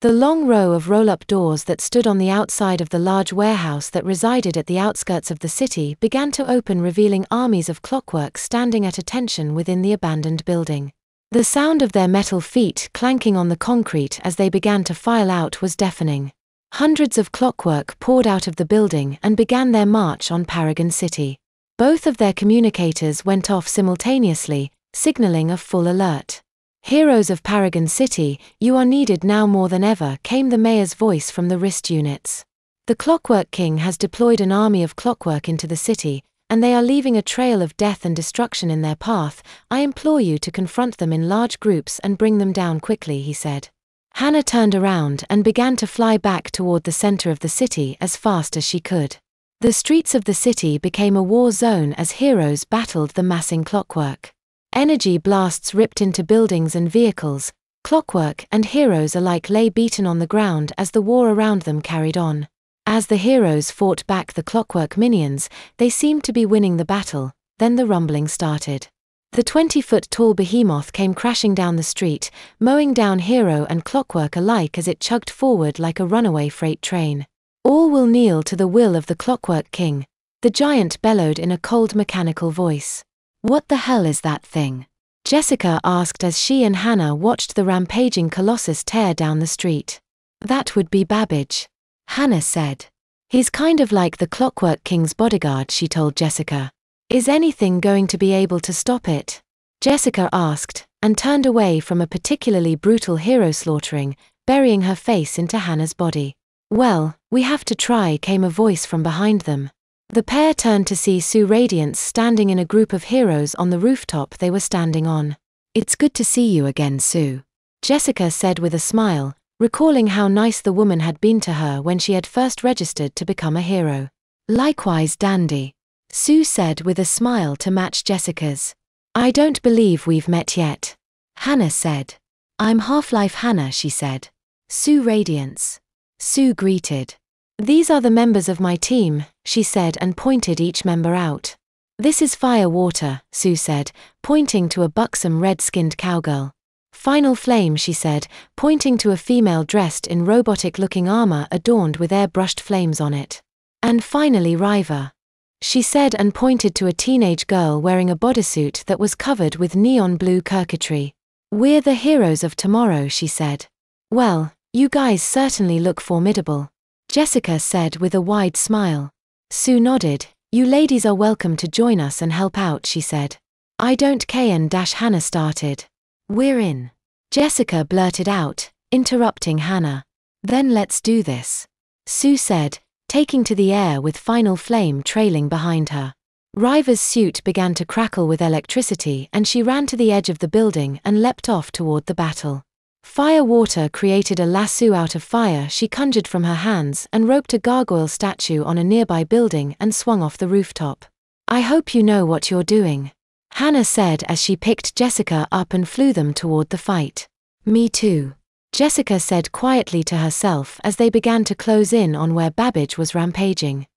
The long row of roll-up doors that stood on the outside of the large warehouse that resided at the outskirts of the city began to open, revealing armies of clockwork standing at attention within the abandoned building. The sound of their metal feet clanking on the concrete as they began to file out was deafening. Hundreds of clockwork poured out of the building and began their march on Paragon City. Both of their communicators went off simultaneously, signaling a full alert. "Heroes of Paragon City, you are needed now more than ever," came the mayor's voice from the wrist units. "The Clockwork King has deployed an army of clockwork into the city, and they are leaving a trail of death and destruction in their path. I implore you to confront them in large groups and bring them down quickly," he said. Hannah turned around and began to fly back toward the center of the city as fast as she could. The streets of the city became a war zone as heroes battled the massing clockwork. Energy blasts ripped into buildings and vehicles. Clockwork and heroes alike lay beaten on the ground as the war around them carried on. As the heroes fought back the clockwork minions, they seemed to be winning the battle. Then the rumbling started. The 20-foot-tall behemoth came crashing down the street, mowing down hero and clockwork alike as it chugged forward like a runaway freight train. "All will kneel to the will of the Clockwork King," the giant bellowed in a cold mechanical voice. "What the hell is that thing?" Jessica asked as she and Hannah watched the rampaging colossus tear down the street. "That would be Babbage," Hannah said. "He's kind of like the Clockwork King's bodyguard," she told Jessica. "Is anything going to be able to stop it?" Jessica asked, and turned away from a particularly brutal hero slaughtering, burying her face into Hannah's body. "Well, we have to try," came a voice from behind them. The pair turned to see Sue Radiance standing in a group of heroes on the rooftop they were standing on. "It's good to see you again, Sue," Jessica said with a smile, recalling how nice the woman had been to her when she had first registered to become a hero. "Likewise, Dandy," Sue said with a smile to match Jessica's. "I don't believe we've met yet," Hannah said. "I'm Half-Life Hannah," she said. "Sue Radiance." Sue greeted. "These are the members of my team," she said and pointed each member out. "This is Firewater," Sue said, pointing to a buxom red-skinned cowgirl. "Final Flame," she said, pointing to a female dressed in robotic-looking armor adorned with airbrushed flames on it. "And finally Riva," she said and pointed to a teenage girl wearing a bodysuit that was covered with neon blue circuitry. "We're the heroes of tomorrow," she said. "Well, you guys certainly look formidable," Jessica said with a wide smile. Sue nodded. "You ladies are welcome to join us and help out," she said. "I don't Hannah started. "We're in," Jessica blurted out, interrupting Hannah. "Then let's do this," Sue said, taking to the air with Final Flame trailing behind her. Riva's suit began to crackle with electricity and she ran to the edge of the building and leapt off toward the battle. Firewater created a lasso out of fire she conjured from her hands and roped a gargoyle statue on a nearby building and swung off the rooftop. "I hope you know what you're doing," Hannah said as she picked Jessica up and flew them toward the fight. "Me too," Jessica said quietly to herself as they began to close in on where Babbage was rampaging.